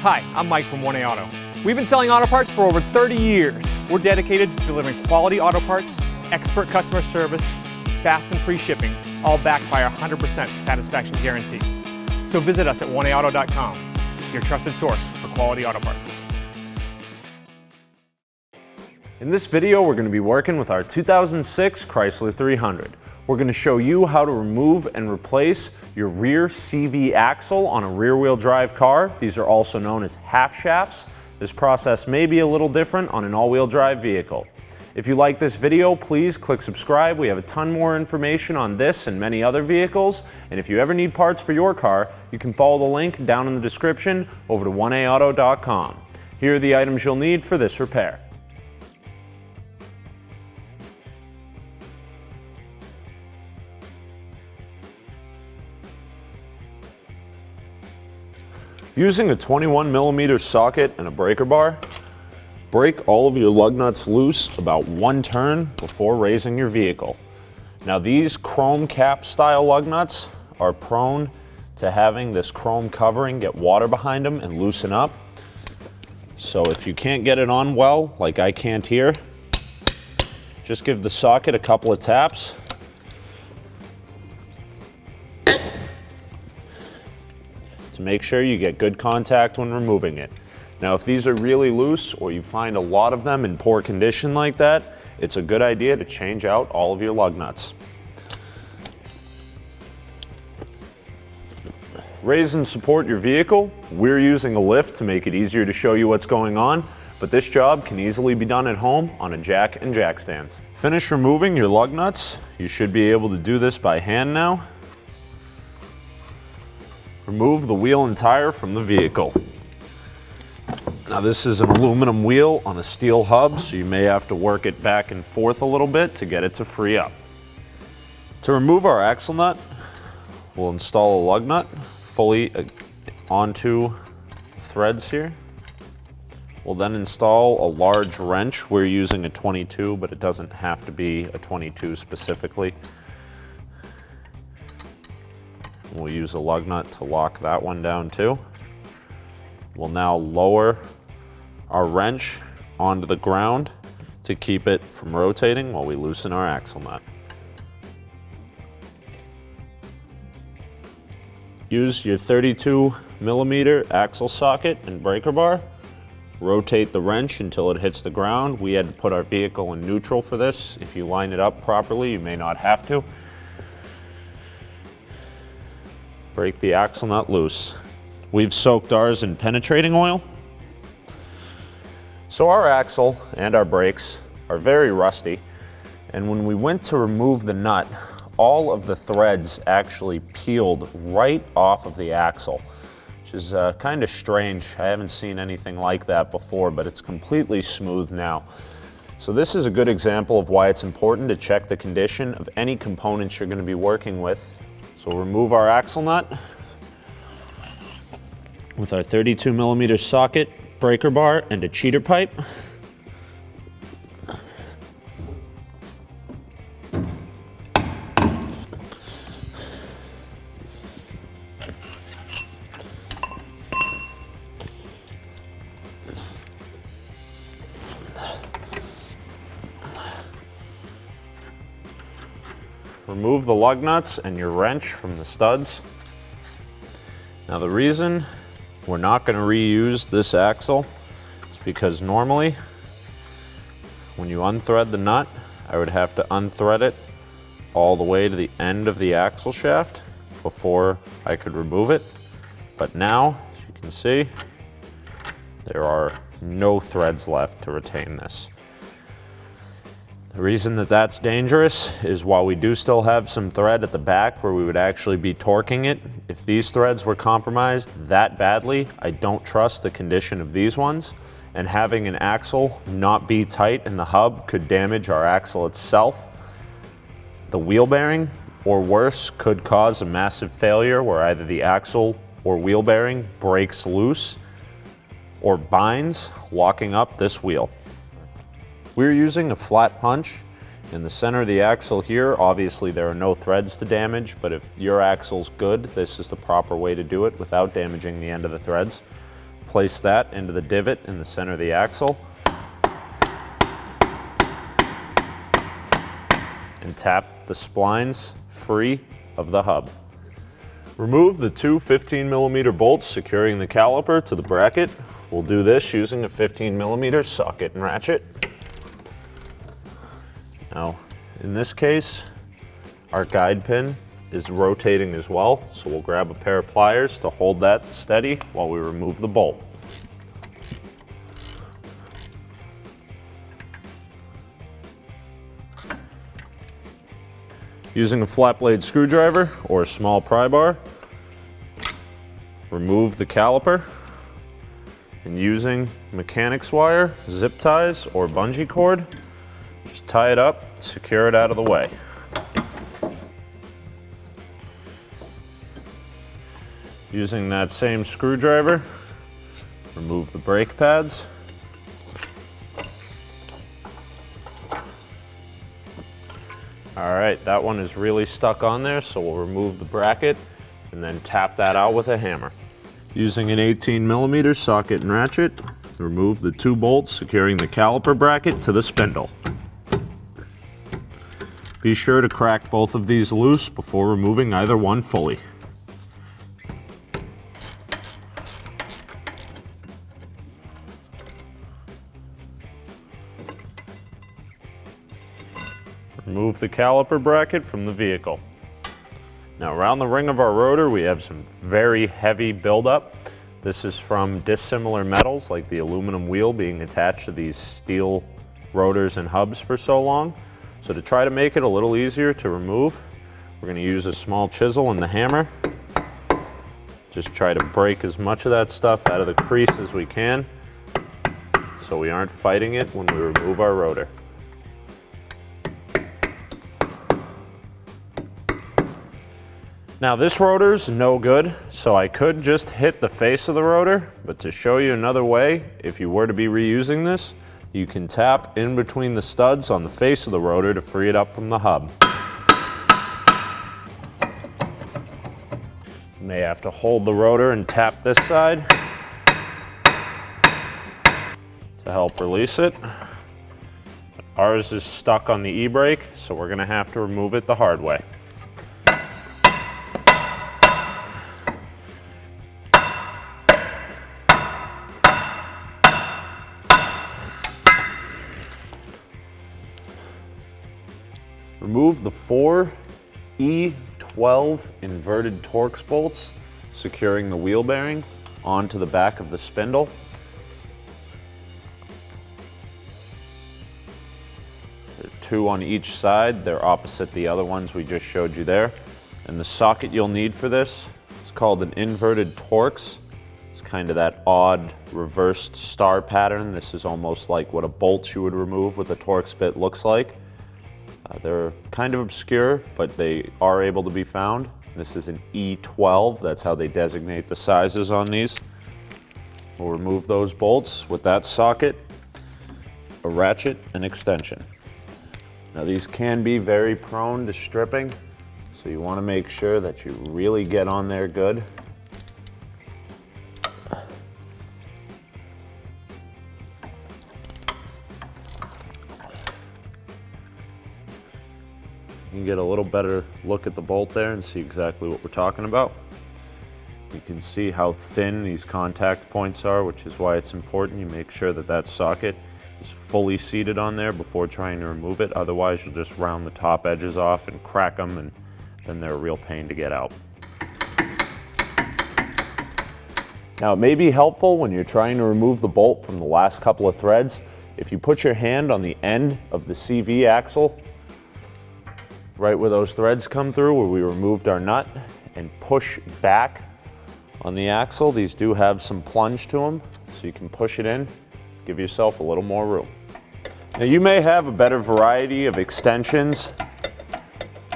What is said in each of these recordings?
Hi, I'm Mike from 1A Auto. We've been selling auto parts for over 30 years. We're dedicated to delivering quality auto parts, expert customer service, fast and free shipping, all backed by our 100% satisfaction guarantee. So visit us at 1aauto.com, your trusted source for quality auto parts. In this video, we're going to be working with our 2006 Chrysler 300. We're going to show you how to remove and replace your rear CV axle on a rear-wheel drive car. These are also known as half shafts. This process may be a little different on an all-wheel drive vehicle. If you like this video, please click subscribe. We have a ton more information on this and many other vehicles. And if you ever need parts for your car, you can follow the link down in the description over to 1aauto.com. Here are the items you'll need for this repair. Using a 21mm socket and a breaker bar, break all of your lug nuts loose about one turn before raising your vehicle. Now these chrome cap style lug nuts are prone to having this chrome covering get water behind them and loosen up. So if you can't get it on well, like I can't here, just give the socket a couple of taps. To make sure you get good contact when removing it. Now if these are really loose or you find a lot of them in poor condition like that, it's a good idea to change out all of your lug nuts. Raise and support your vehicle. We're using a lift to make it easier to show you what's going on, but this job can easily be done at home on a jack and jack stands. Finish removing your lug nuts. You should be able to do this by hand now. Remove the wheel and tire from the vehicle. Now this is an aluminum wheel on a steel hub, so you may have to work it back and forth a little bit to get it to free up. To remove our axle nut, we'll install a lug nut fully onto the threads here. We'll then install a large wrench. We're using a 22, but it doesn't have to be a 22 specifically. We'll use a lug nut to lock that one down too. We'll now lower our wrench onto the ground to keep it from rotating while we loosen our axle nut. Use your 32mm axle socket and breaker bar. Rotate the wrench until it hits the ground. We had to put our vehicle in neutral for this. If you line it up properly, you may not have to. Break the axle nut loose. We've soaked ours in penetrating oil. So our axle and our brakes are very rusty, and when we went to remove the nut, all of the threads actually peeled right off of the axle, which is kind of strange. I haven't seen anything like that before, but it's completely smooth now. So this is a good example of why it's important to check the condition of any components you're going to be working with. So we'll remove our axle nut with our 32mm socket, breaker bar, and a cheater pipe. Remove the lug nuts and your wrench from the studs. Now the reason we're not going to reuse this axle is because normally when you unthread the nut, I would have to unthread it all the way to the end of the axle shaft before I could remove it. But now, as you can see, there are no threads left to retain this. The reason that that's dangerous is while we do still have some thread at the back where we would actually be torquing it, if these threads were compromised that badly, I don't trust the condition of these ones, and having an axle not be tight in the hub could damage our axle itself, the wheel bearing, or worse, could cause a massive failure where either the axle or wheel bearing breaks loose or binds, locking up this wheel. We're using a flat punch in the center of the axle here. Obviously there are no threads to damage, but if your axle's good, this is the proper way to do it without damaging the end of the threads. Place that into the divot in the center of the axle. And tap the splines free of the hub. Remove the two 15mm bolts securing the caliper to the bracket. We'll do this using a 15mm socket and ratchet. Now, in this case, our guide pin is rotating as well, so we'll grab a pair of pliers to hold that steady while we remove the bolt. Using a flat blade screwdriver or a small pry bar, remove the caliper, and using mechanics wire, zip ties, or bungee cord, just tie it up, secure it out of the way. Using that same screwdriver, remove the brake pads. All right, that one is really stuck on there, so we'll remove the bracket and then tap that out with a hammer. Using an 18mm socket and ratchet, remove the two bolts securing the caliper bracket to the spindle. Be sure to crack both of these loose before removing either one fully. Remove the caliper bracket from the vehicle. Now around the ring of our rotor we have some very heavy buildup. This is from dissimilar metals like the aluminum wheel being attached to these steel rotors and hubs for so long. So to try to make it a little easier to remove, we're going to use a small chisel and the hammer. Just try to break as much of that stuff out of the crease as we can so we aren't fighting it when we remove our rotor. Now this rotor's no good, so I could just hit the face of the rotor, but to show you another way, if you were to be reusing this, you can tap in between the studs on the face of the rotor to free it up from the hub. You may have to hold the rotor and tap this side to help release it. Ours is stuck on the e-brake, so we're going to have to remove it the hard way. Remove the 4 E12 inverted Torx bolts securing the wheel bearing onto the back of the spindle. There are 2 on each side. They're opposite the other ones we just showed you there. And the socket you'll need for this is called an inverted Torx. It's kind of that odd reversed star pattern. This is almost like what a bolt you would remove with a Torx bit looks like. They're kind of obscure, but they are able to be found. This is an E12, that's how they designate the sizes on these. We'll remove those bolts with that socket, a ratchet, and extension. Now these can be very prone to stripping, so you want to make sure that you really get on there good. You can get a little better look at the bolt there and see exactly what we're talking about. You can see how thin these contact points are, which is why it's important you make sure that that socket is fully seated on there before trying to remove it. Otherwise you'll just round the top edges off and crack them, and then they're a real pain to get out. Now it may be helpful when you're trying to remove the bolt from the last couple of threads if you put your hand on the end of the CV axle right where those threads come through, where we removed our nut, and push back on the axle. These do have some plunge to them, so you can push it in, give yourself a little more room. Now you may have a better variety of extensions,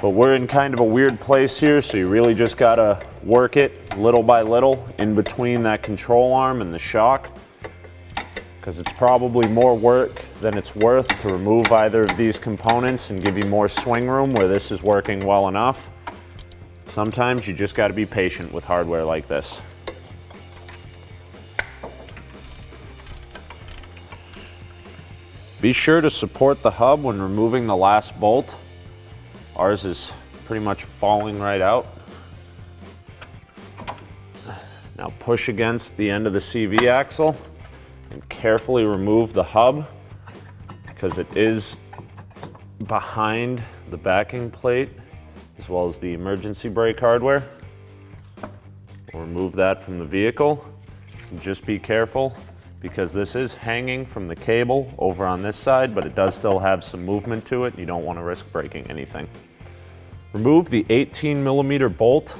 but we're in kind of a weird place here, so you really just gotta work it little by little in between that control arm and the shock, because it's probably more work than it's worth to remove either of these components and give you more swing room where this is working well enough. Sometimes you just got to be patient with hardware like this. Be sure to support the hub when removing the last bolt. Ours is pretty much falling right out. Now push against the end of the CV axle and carefully remove the hub because it is behind the backing plate as well as the emergency brake hardware. We'll remove that from the vehicle. And just be careful because this is hanging from the cable over on this side, but it does still have some movement to it. You don't want to risk breaking anything. Remove the 18mm bolt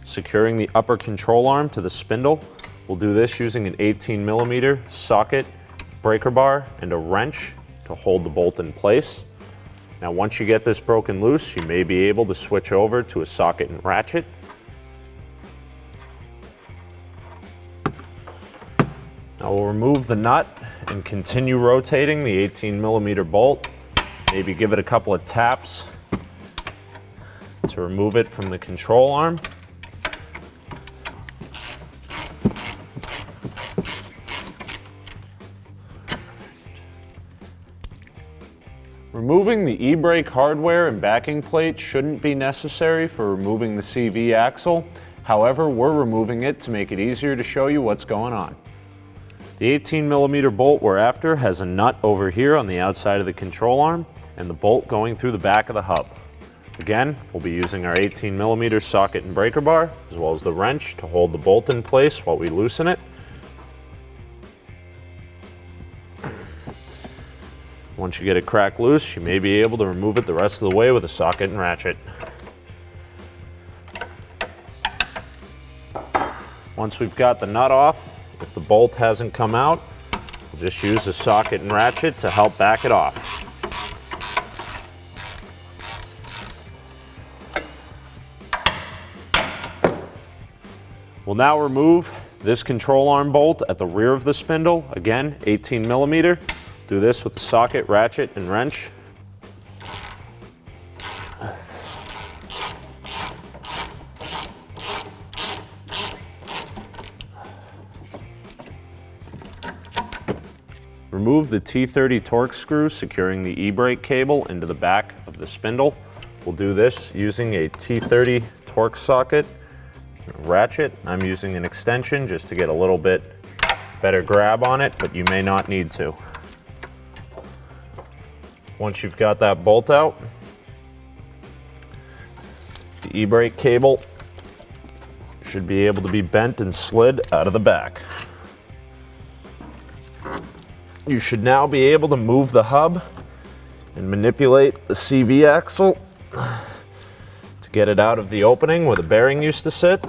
securing the upper control arm to the spindle. We'll do this using an 18mm socket, breaker bar, and a wrench to hold the bolt in place. Now once you get this broken loose, you may be able to switch over to a socket and ratchet. Now we'll remove the nut and continue rotating the 18mm bolt. Maybe give it a couple of taps to remove it from the control arm. Removing the e-brake hardware and backing plate shouldn't be necessary for removing the CV axle. However, we're removing it to make it easier to show you what's going on. The 18mm bolt we're after has a nut over here on the outside of the control arm and the bolt going through the back of the hub. Again, we'll be using our 18mm socket and breaker bar as well as the wrench to hold the bolt in place while we loosen it. Once you get it cracked loose, you may be able to remove it the rest of the way with a socket and ratchet. Once we've got the nut off, if the bolt hasn't come out, we'll just use a socket and ratchet to help back it off. We'll now remove this control arm bolt at the rear of the spindle. Again, 18mm. Do this with the socket, ratchet, and wrench. Remove the T30 Torx screw securing the e-brake cable into the back of the spindle. We'll do this using a T30 Torx socket, ratchet. I'm using an extension just to get a little bit better grab on it, but you may not need to. Once you've got that bolt out, the e-brake cable should be able to be bent and slid out of the back. You should now be able to move the hub and manipulate the CV axle to get it out of the opening where the bearing used to sit.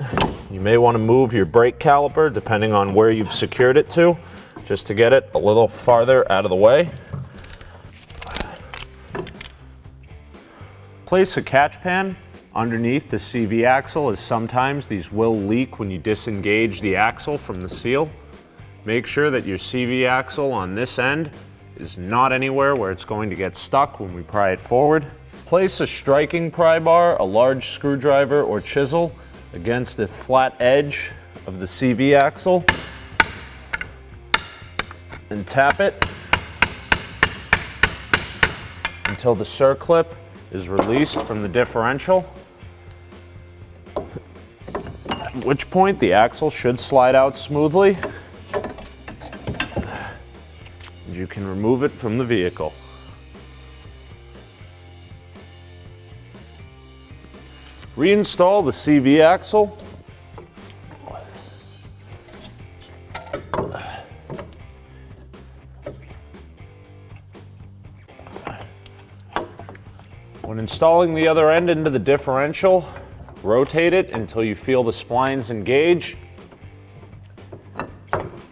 You may want to move your brake caliper depending on where you've secured it to, just to get it a little farther out of the way. Place a catch pan underneath the CV axle, as sometimes these will leak when you disengage the axle from the seal. Make sure that your CV axle on this end is not anywhere where it's going to get stuck when we pry it forward. Place a striking pry bar, a large screwdriver or chisel against the flat edge of the CV axle and tap it until the circlip is released from the differential, at which point the axle should slide out smoothly and you can remove it from the vehicle. Reinstall the CV axle. When installing the other end into the differential, rotate it until you feel the splines engage,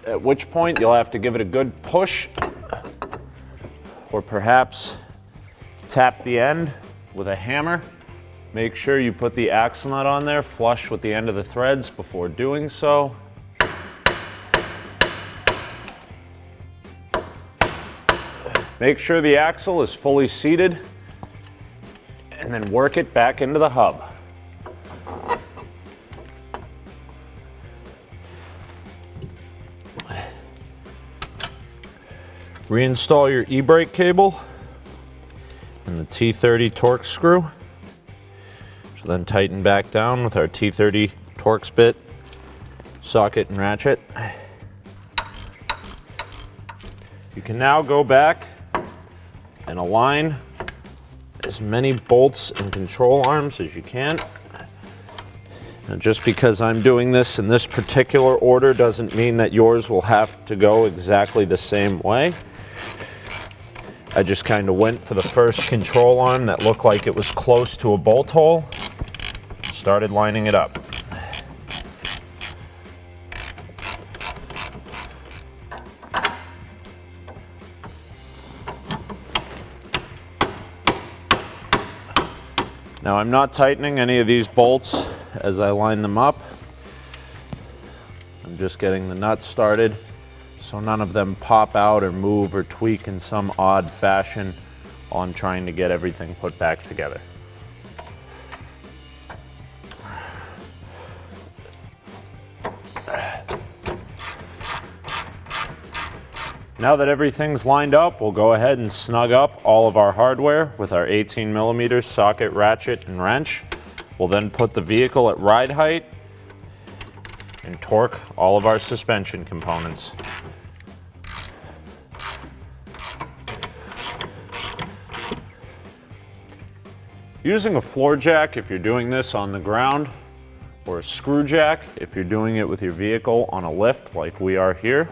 at which point you'll have to give it a good push or perhaps tap the end with a hammer. Make sure you put the axle nut on there flush with the end of the threads before doing so. Make sure the axle is fully seated and then work it back into the hub. Reinstall your e-brake cable and the T30 Torx screw. So then tighten back down with our T30 Torx bit, socket and ratchet. You can now go back and align as many bolts and control arms as you can. Now, just because I'm doing this in this particular order doesn't mean that yours will have to go exactly the same way. I just kind of went for the first control arm that looked like it was close to a bolt hole, started lining it up. Now I'm not tightening any of these bolts as I line them up. I'm just getting the nuts started so none of them pop out or move or tweak in some odd fashion while I'm trying to get everything put back together. Now that everything's lined up, we'll go ahead and snug up all of our hardware with our 18mm socket, ratchet, and wrench. We'll then put the vehicle at ride height and torque all of our suspension components. Using a floor jack if you're doing this on the ground, or a screw jack if you're doing it with your vehicle on a lift like we are here.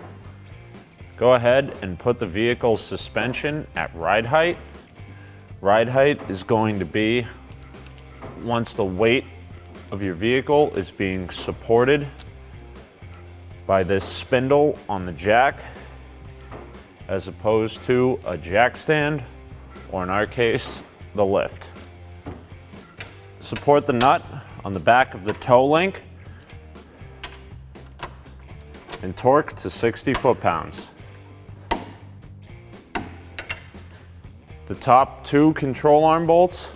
Go ahead and put the vehicle's suspension at ride height. Ride height is going to be once the weight of your vehicle is being supported by this spindle on the jack, as opposed to a jack stand, or in our case, the lift. Support the nut on the back of the toe link and torque to 60 foot-pounds. The top two control arm bolts,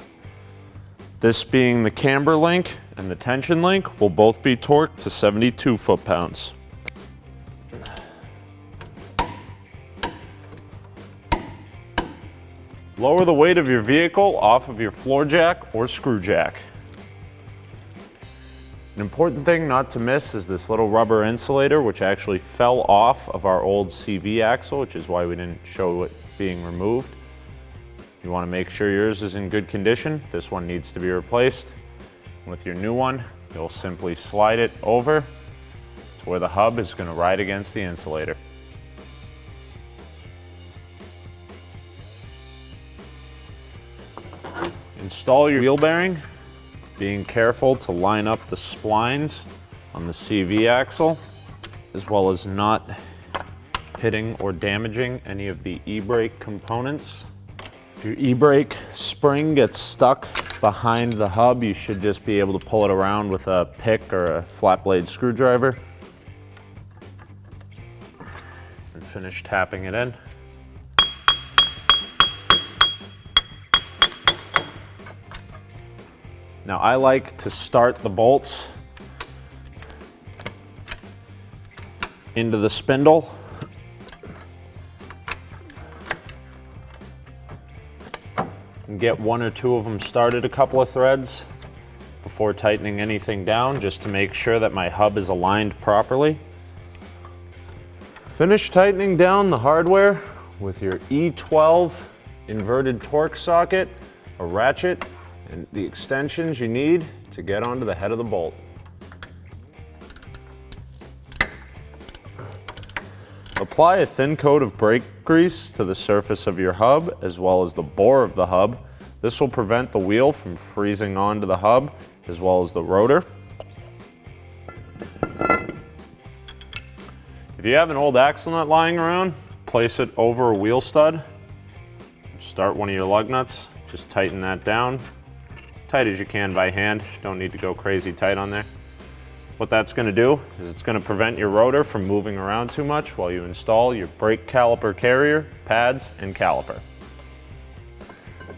this being the camber link and the tension link, will both be torqued to 72 foot-pounds. Lower the weight of your vehicle off of your floor jack or screw jack. An important thing not to miss is this little rubber insulator, which actually fell off of our old CV axle, which is why we didn't show it being removed. You want to make sure yours is in good condition. This one needs to be replaced. With your new one, you'll simply slide it over to where the hub is going to ride against the insulator. Install your wheel bearing, being careful to line up the splines on the CV axle, as well as not hitting or damaging any of the e-brake components. If your e-brake spring gets stuck behind the hub, you should just be able to pull it around with a pick or a flat blade screwdriver and finish tapping it in. Now I like to start the bolts into the spindle and get one or two of them started a couple of threads before tightening anything down, just to make sure that my hub is aligned properly. Finish tightening down the hardware with your E12 inverted Torx socket, a ratchet, and the extensions you need to get onto the head of the bolt. Apply a thin coat of brake grease to the surface of your hub as well as the bore of the hub. This will prevent the wheel from freezing onto the hub as well as the rotor. If you have an old axle nut lying around, place it over a wheel stud. Start one of your lug nuts, just tighten that down. Tight as you can by hand, don't need to go crazy tight on there. What that's going to do is it's going to prevent your rotor from moving around too much while you install your brake caliper carrier, pads, and caliper.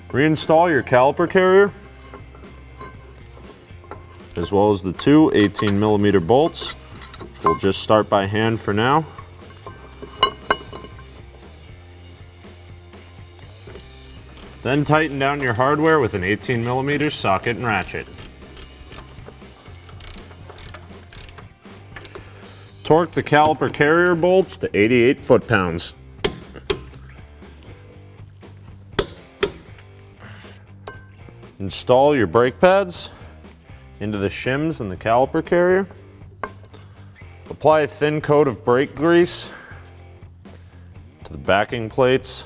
Reinstall your caliper carrier, as well as the two 18mm bolts. We'll just start by hand for now. Then tighten down your hardware with an 18mm socket and ratchet. Torque the caliper carrier bolts to 88 foot-pounds. Install your brake pads into the shims in the caliper carrier. Apply a thin coat of brake grease to the backing plates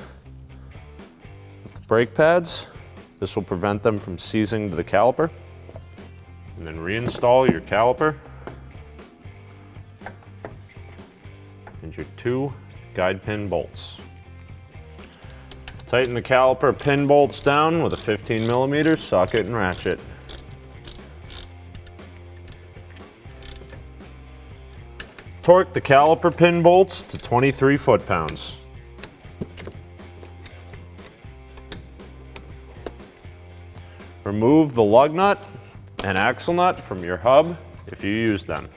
of the brake pads. This will prevent them from seizing to the caliper. And then reinstall your caliper and your 2 guide pin bolts. Tighten the caliper pin bolts down with a 15mm socket and ratchet. Torque the caliper pin bolts to 23 foot-pounds. Remove the lug nut and axle nut from your hub if you use them.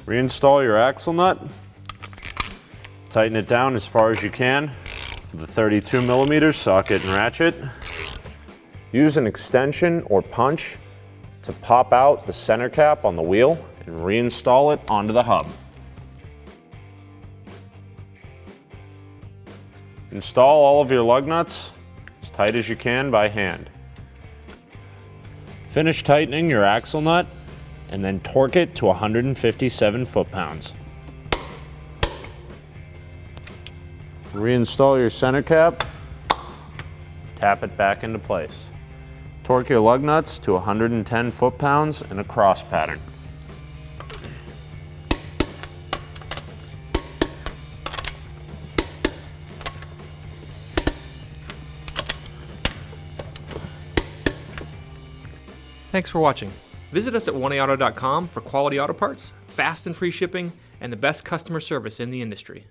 Reinstall your axle nut. Tighten it down as far as you can with a 32mm socket and ratchet. Use an extension or punch to pop out the center cap on the wheel and reinstall it onto the hub. Install all of your lug nuts as tight as you can by hand. Finish tightening your axle nut and then torque it to 157 foot-pounds. Reinstall your center cap, tap it back into place. Torque your lug nuts to 110 foot-pounds in a cross pattern. Thanks for watching. Visit us at oneauto.com for quality auto parts, fast and free shipping, and the best customer service in the industry.